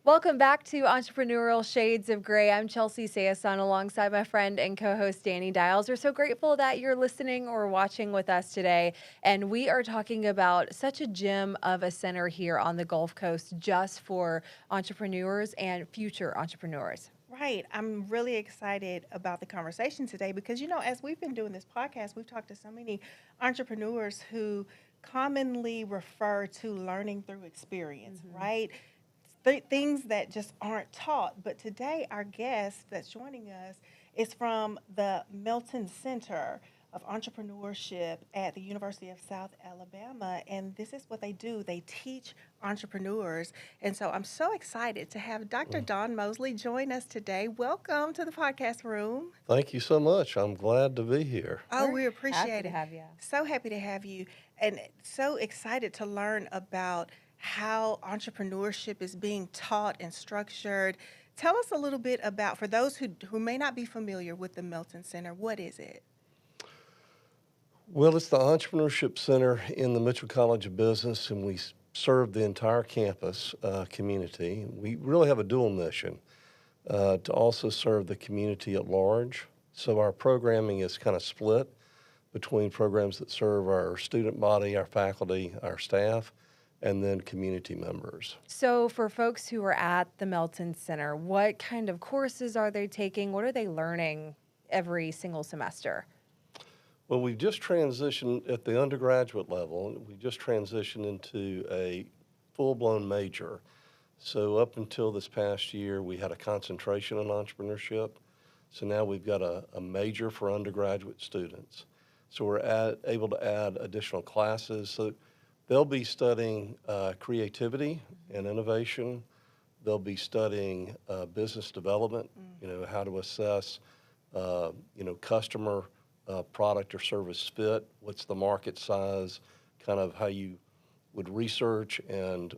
Welcome back to Entrepreneurial Shades of Gray. I'm Chelsey Sayasane alongside my friend and co-host Dani Dials. We're so grateful that you're listening or watching with us today. And we are talking about such a gem of a center here on the Gulf Coast just for entrepreneurs and future entrepreneurs. Right. I'm really excited about the conversation today because, as we've been doing this podcast, we've talked to so many entrepreneurs who commonly refer to learning through experience, right? Things that just aren't taught. But today, our guest that's joining us is from the Melton Center of Entrepreneurship at the University of South Alabama. And this is what they do. They teach entrepreneurs. And so I'm so excited to have Dr. Don Mosley join us today. Welcome to the podcast room. Thank you so much. I'm glad to be here. Oh, We're we appreciate happy to it. have you. So happy to have you. And so excited to learn about how entrepreneurship is being taught and structured. Tell us a little bit about, for those who may not be familiar with the Melton Center, what is it? Well, it's the Entrepreneurship Center in the Mitchell College of Business, and we serve the entire campus community. We really have a dual mission to also serve the community at large. So our programming is kind of split between programs that serve our student body, our faculty, our staff, and then community members. So for folks who are at the Melton Center, what kind of courses are they taking? What are they learning every single semester? Well, we've just transitioned at the undergraduate level. We just transitioned into a full-blown major. So up until this past year, we had a concentration on entrepreneurship. So now we've got a major for undergraduate students. So we're able to add additional classes. So they'll be studying creativity and innovation. They'll be studying business development, how to assess, customer product or service fit, what's the market size, kind of how you would research and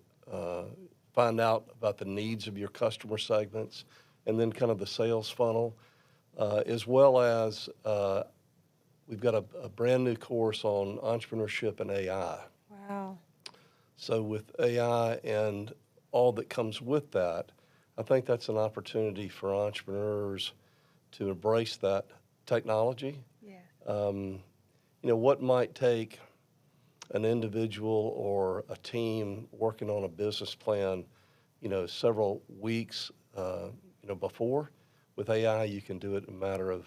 find out about the needs of your customer segments, and then kind of the sales funnel, as well as we've got a brand new course on entrepreneurship and AI. Wow. So with AI and all that comes with that, I think that's an opportunity for entrepreneurs to embrace that technology. Yeah. What might take an individual or a team working on a business plan, several weeks, before, with AI, you can do it in a matter of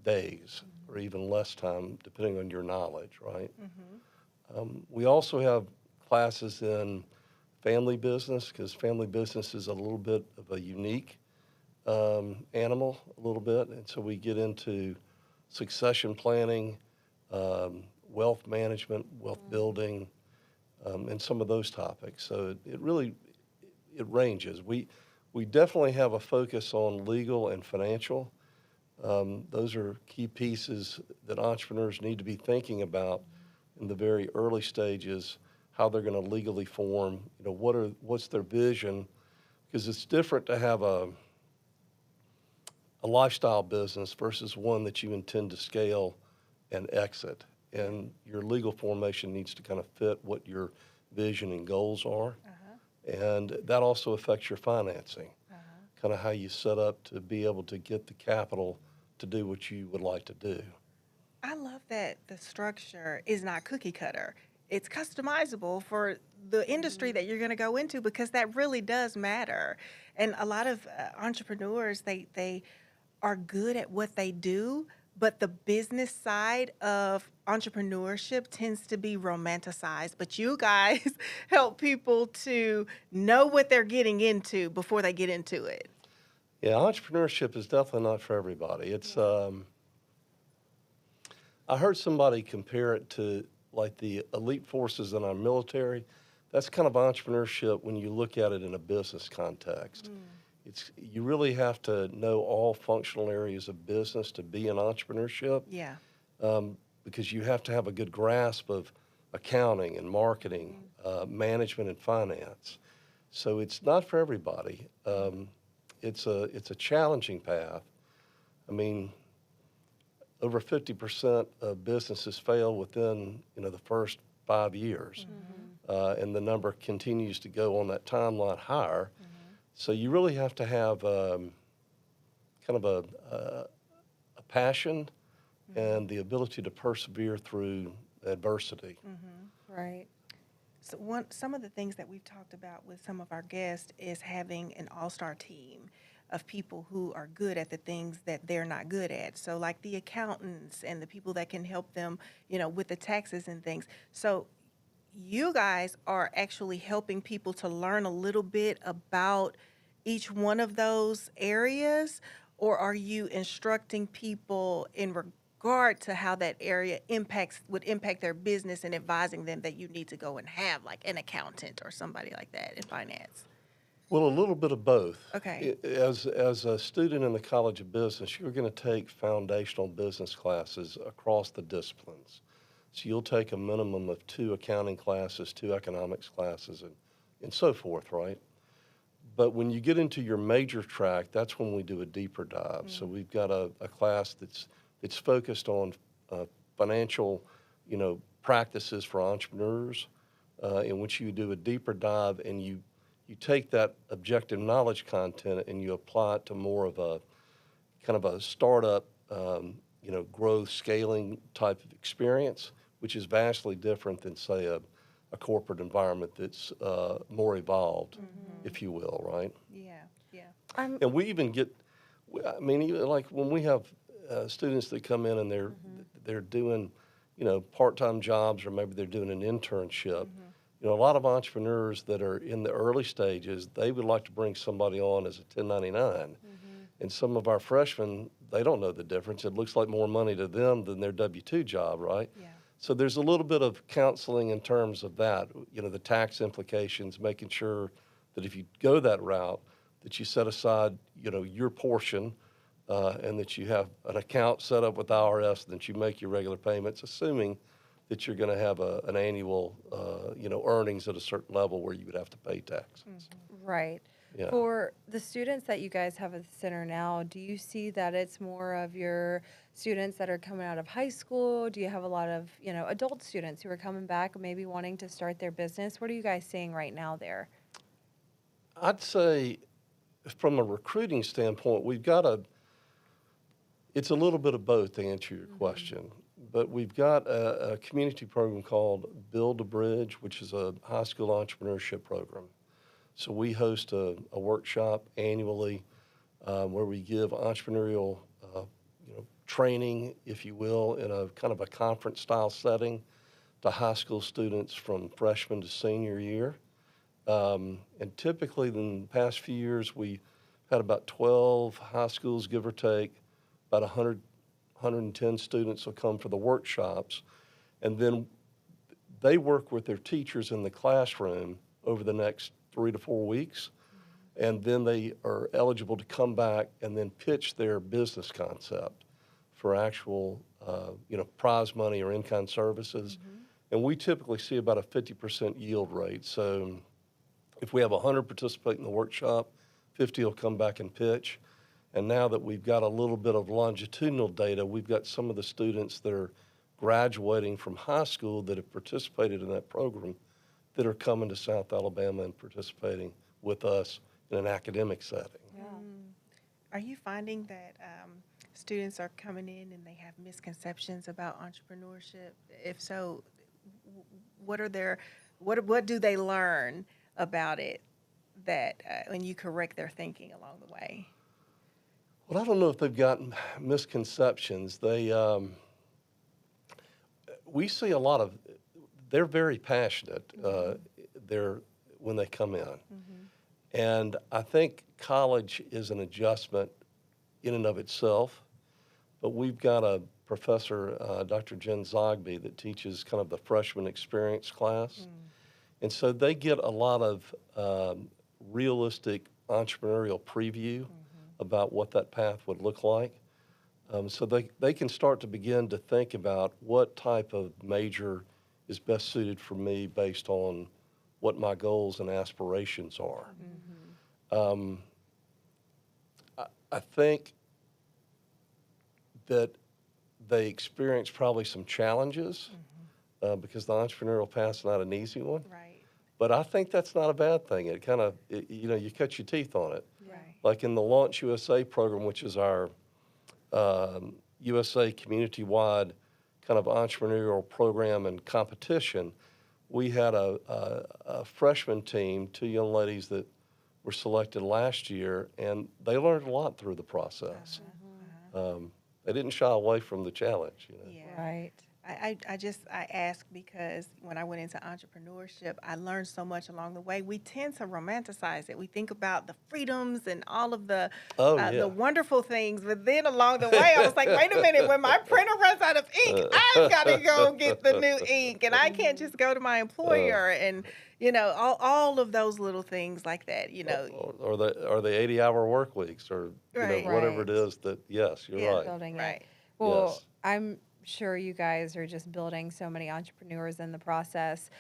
days or even less time, depending on your knowledge, right? We also have classes in family business, because family business is a little bit of a unique animal, a little bit. And so we get into succession planning, wealth management, wealth building, and some of those topics. So it ranges. We definitely have a focus on legal and financial. Those are key pieces that entrepreneurs need to be thinking about in the very early stages, how they're going to legally form, what's their vision, because it's different to have a lifestyle business versus one that you intend to scale and exit. And your legal formation needs to kind of fit what your vision and goals are. And that also affects your financing, kind of how you set up to be able to get the capital to do what you would like to do. I love that the structure is not cookie cutter. It's customizable for the industry that you're going to go into, because that really does matter. And a lot of entrepreneurs, they are good at what they do, but the business side of entrepreneurship tends to be romanticized. But you guys help people to know what they're getting into before they get into it. Yeah, entrepreneurship is definitely not for everybody. It's I heard somebody compare it to like the elite forces in our military. That's kind of entrepreneurship when you look at it in a business context. You really have to know all functional areas of business to be in entrepreneurship. Yeah. Because you have to have a good grasp of accounting and marketing, management and finance. So it's not for everybody. It's a challenging path. I mean, over 50% of businesses fail within the first 5 years, and the number continues to go on that timeline higher. So you really have to have kind of a passion and the ability to persevere through adversity. Right. So some of the things that we've talked about with some of our guests is having an all-star team of people who are good at the things that they're not good at. So like the accountants and the people that can help them, with the taxes and things. So you guys are actually helping people to learn a little bit about each one of those areas, or are you instructing people in regard to how that area would impact their business and advising them that you need to go and have like an accountant or somebody like that in finance? Well, a little bit of both. Okay. As a student in the College of Business, you're going to take foundational business classes across the disciplines. So you'll take a minimum of 2 accounting classes, 2 economics classes, and so forth, right? But when you get into your major track, that's when we do a deeper dive. So we've got a class that's focused on financial, practices for entrepreneurs, in which you do a deeper dive and you take that objective knowledge content and you apply it to more of a kind of a startup, growth scaling type of experience, which is vastly different than, say, a corporate environment that's more evolved, if you will, right? Yeah, yeah. And we even get, even like when we have students that come in and they're doing, part-time jobs, or maybe they're doing an internship. A lot of entrepreneurs that are in the early stages, they would like to bring somebody on as a 1099. And some of our freshmen, they don't know the difference. It looks like more money to them than their W-2 job, right? Yeah. So there's a little bit of counseling in terms of that, the tax implications, making sure that if you go that route, that you set aside, your portion, and that you have an account set up with the IRS, and that you make your regular payments, assuming that you're going to have an annual, earnings at a certain level where you would have to pay taxes. Right. Yeah. For the students that you guys have at the center now, do you see that it's more of your students that are coming out of high school? Do you have a lot of, adult students who are coming back, maybe wanting to start their business? What are you guys seeing right now there? I'd say from a recruiting standpoint, it's a little bit of both to answer your question. But we've got a community program called Build a Bridge, which is a high school entrepreneurship program. So we host a workshop annually where we give entrepreneurial training, if you will, in a kind of a conference-style setting to high school students from freshman to senior year. And typically in the past few years, we had about 12 high schools, give or take, about 110 students will come for the workshops, and then they work with their teachers in the classroom over the next 3 to 4 weeks, and then they are eligible to come back and then pitch their business concept for actual, prize money or in-kind services. And we typically see about a 50% yield rate. So if we have 100 participate in the workshop, 50 will come back and pitch. And now that we've got a little bit of longitudinal data, we've got some of the students that are graduating from high school that have participated in that program that are coming to South Alabama and participating with us in an academic setting. Yeah. Are you finding that students are coming in and they have misconceptions about entrepreneurship? If so, what do they learn about it that when you correct their thinking along the way? Well, I don't know if they've got misconceptions. We see a lot of, they're very passionate when they come in. And I think college is an adjustment in and of itself, but we've got a professor, Dr. Jen Zogby, that teaches kind of the freshman experience class. And so they get a lot of realistic entrepreneurial preview about what that path would look like. So they can start to begin to think about what type of major is best suited for me based on what my goals and aspirations are. I think that they experience probably some challenges because the entrepreneurial path is not an easy one. Right. But I think that's not a bad thing. It kind of, you cut your teeth on it. Right. Like in the Launch USA program, which is our USA community-wide kind of entrepreneurial program and competition, we had a freshman team, 2 young ladies that were selected last year, and they learned a lot through the process. They didn't shy away from the challenge. Yeah. Right. I ask because when I went into entrepreneurship, I learned so much along the way. We tend to romanticize it. We think about the freedoms and all of the Yeah. wonderful things, but then along the way, I was like, wait a minute, when my printer runs out of ink, I've got to go get the new ink, and I can't just go to my employer, and all of those little things like that. Or the 80-hour work weeks, or Right. whatever Right. it is that. Yes, you're Yeah. right. Building it. Right. Well, Yes. I'm sure you guys are just building so many entrepreneurs in the process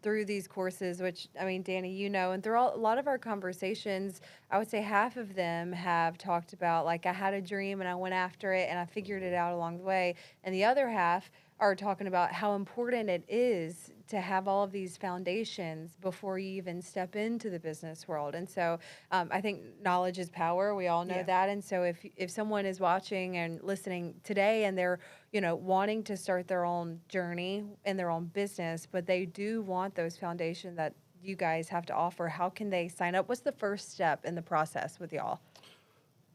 through these courses, which, I mean, Dani, and through a lot of our conversations, I would say half of them have talked about, like, I had a dream and I went after it and I figured it out along the way. And the other half are talking about how important it is to have all of these foundations before you even step into the business world. And so I think knowledge is power. We all know Yeah. that. And so if someone is watching and listening today and they're, wanting to start their own journey in their own business, but they do want those foundations that you guys have to offer, how can they sign up? What's the first step in the process with y'all?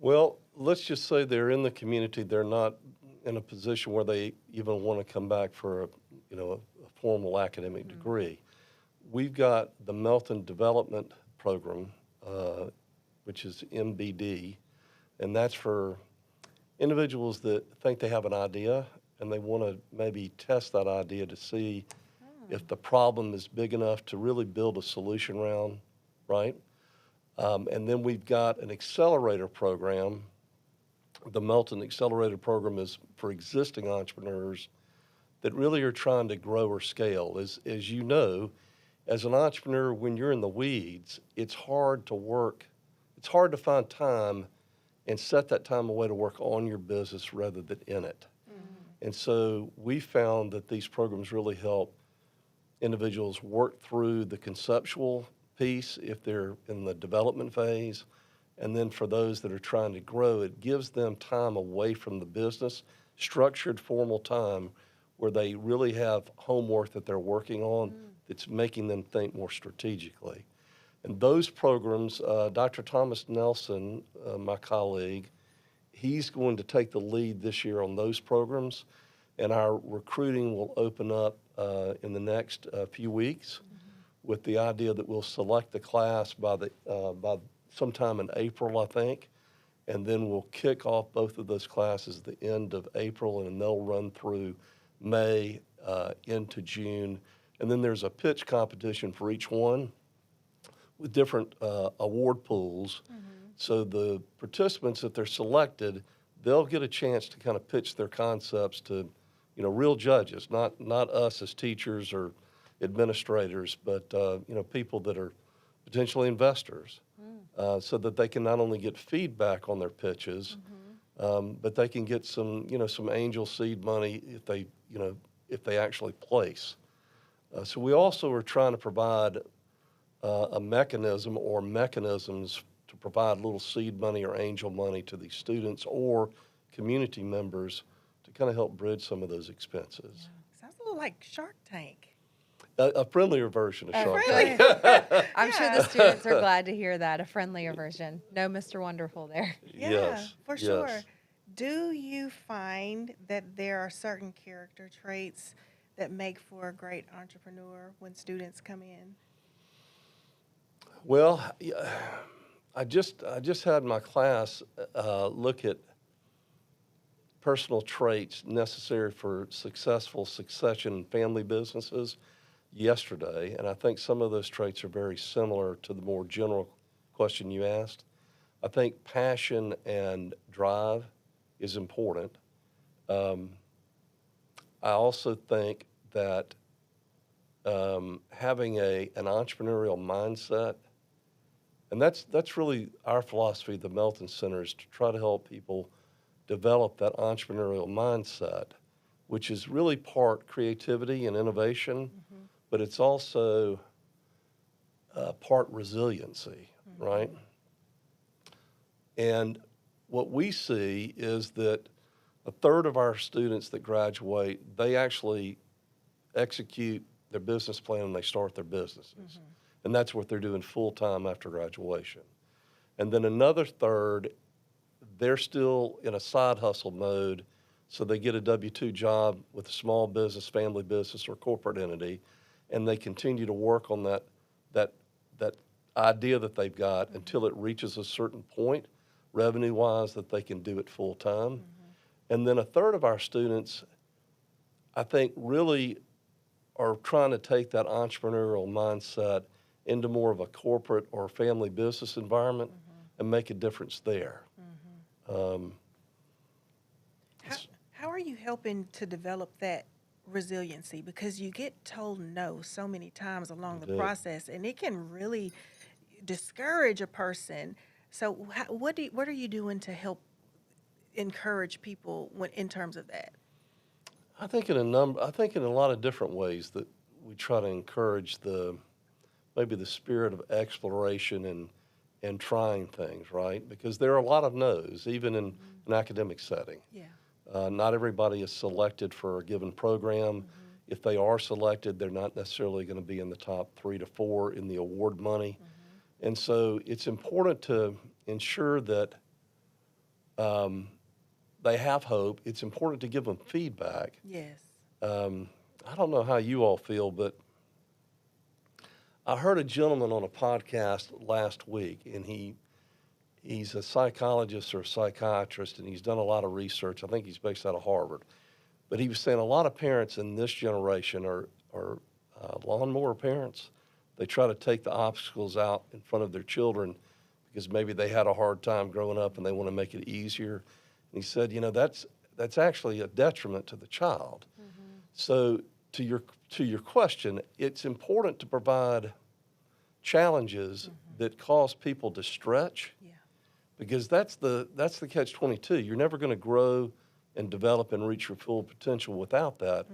Well, let's just say they're in the community. They're not in a position where they even want to come back for a formal academic degree. We've got the Melton Development Program, which is MBD, and that's for individuals that think they have an idea and they want to maybe test that idea to see if the problem is big enough to really build a solution around, right? And then we've got an accelerator program. The Melton Accelerator Program is for existing entrepreneurs that really are trying to grow or scale. As you know, as an entrepreneur, when you're in the weeds, it's hard to work. It's hard to find time and set that time away to work on your business rather than in it. And so we found that these programs really help individuals work through the conceptual piece if they're in the development phase. And then for those that are trying to grow, it gives them time away from the business, structured, formal time where they really have homework that they're working on that's making them think more strategically. And those programs, Dr. Thomas Nelson, my colleague, he's going to take the lead this year on those programs, and our recruiting will open up in the next few weeks with the idea that we'll select the class by sometime in April, I think, and then we'll kick off both of those classes at the end of April, and they'll run through May into June. And then there's a pitch competition for each one with different award pools. So the participants, if they're selected, they'll get a chance to kind of pitch their concepts to, real judges, not us as teachers or administrators, but, people that are potentially investors, so that they can not only get feedback on their pitches, but they can get some angel seed money if they actually place. So we also are trying to provide a mechanism or mechanisms to provide little seed money or angel money to these students or community members to kind of help bridge some of those expenses. Sounds a little like Shark Tank. A friendlier version of Shark Really? Tank. I'm sure the students are glad to hear that, a friendlier version. No Mr. Wonderful there. Yeah, Yes, for yes. sure. Do you find that there are certain character traits that make for a great entrepreneur when students come in? Well, I just had my class look at personal traits necessary for successful succession in family businesses yesterday, and I think some of those traits are very similar to the more general question you asked. I think passion and drive is important. I also think that having an entrepreneurial mindset, and that's really our philosophy at the Melton Center, is to try to help people develop that entrepreneurial mindset, which is really part creativity and innovation, but it's also part resiliency, right? And what we see is that a third of our students that graduate, they actually execute their business plan and they start their businesses. And that's what they're doing full time after graduation. And then another third, they're still in a side hustle mode. So they get a W-2 job with a small business, family business, or corporate entity, and they continue to work on that idea that they've got until it reaches a certain point, revenue-wise, that they can do it full time. And then a third of our students, I think, really are trying to take that entrepreneurial mindset into more of a corporate or family business environment and make a difference there. How are you helping to develop that resiliency? Because you get told no so many times along the process, and it can really discourage a person. So what are you doing to help encourage people in terms of that? I think in a lot of different ways that we try to encourage maybe the spirit of exploration and trying things, right? Because there are a lot of no's, even in an academic setting. Yeah. Not everybody is selected for a given program. If they are selected, they're not necessarily going to be in the top 3 to 4 in the award money. And so it's important to ensure that they have hope. It's important to give them feedback. Yes. I don't know how you all feel, but I heard a gentleman on a podcast last week, and he's a psychologist or a psychiatrist, and he's done a lot of research. I think he's based out of Harvard. But he was saying a lot of parents in this generation are lawnmower parents. They try to take the obstacles out in front of their children because maybe they had a hard time growing up and they want to make it easier. And he said, that's actually a detriment to the child. So to your question, it's important to provide challenges that cause people to stretch. Yeah. Because that's the catch-22. You're never going to grow and develop and reach your full potential without that.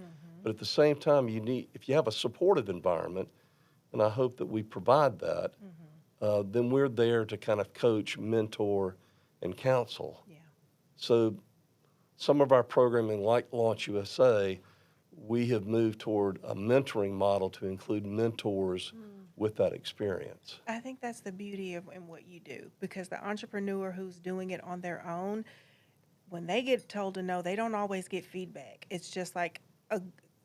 But at the same time, if you have a supportive environment, and I hope that we provide that, then we're there to kind of coach, mentor, and counsel. Yeah. So some of our programming, like Launch USA, we have moved toward a mentoring model to include mentors with that experience. I think that's the beauty in what you do, because the entrepreneur who's doing it on their own, when they get told to no, they don't always get feedback. It's just like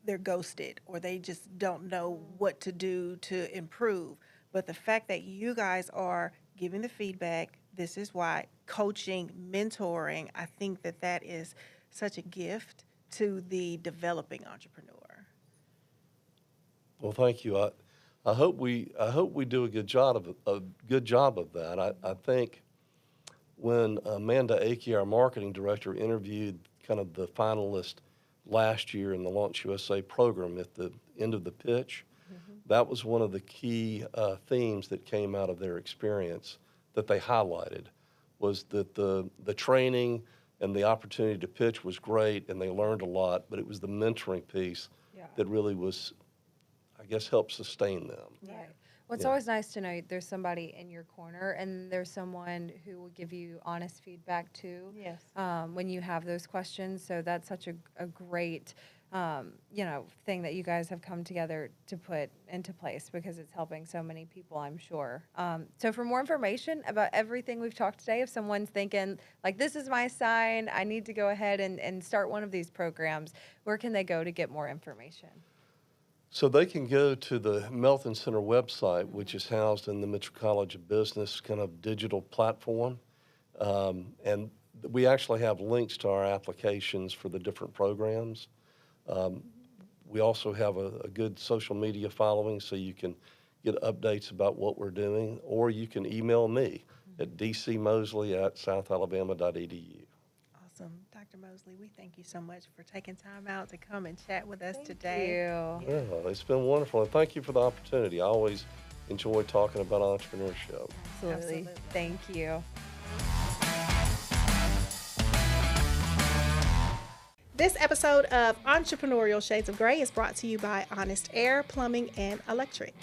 they're ghosted, or they just don't know what to do to improve. But the fact that you guys are giving the feedback, this is why, coaching, mentoring, I think that is such a gift to the developing entrepreneur. Well, thank you. I hope we do a good job of that. I think when Amanda Akey, our marketing director, interviewed kind of the finalist last year in the Launch USA program at the end of the pitch, that was one of the key themes that came out of their experience that they highlighted, was that the training and the opportunity to pitch was great and they learned a lot, but it was the mentoring piece that really was, I guess, helped sustain them. Right. Well, it's always nice to know there's somebody in your corner and there's someone who will give you honest feedback too. Yes. When you have those questions. So that's such a great, thing that you guys have come together to put into place, because it's helping so many people, I'm sure. So for more information about everything we've talked today, if someone's thinking, like, this is my sign, I need to go ahead and start one of these programs, where can they go to get more information? So they can go to the Melton Center website, which is housed in the Mitchell College of Business kind of digital platform. And we actually have links to our applications for the different programs. We also have a good social media following, so you can get updates about what we're doing, or you can email me at dcmosley@southalabama.edu. Awesome. Dr. Mosley, we thank you so much for taking time out to come and chat with us Thank today. you. Yeah, it's been wonderful, and thank you for the opportunity. I always enjoy talking about entrepreneurship. Absolutely. Thank you. This episode of Entrepreneurial Shades of Grey is brought to you by Honest Air, Plumbing, and Electric.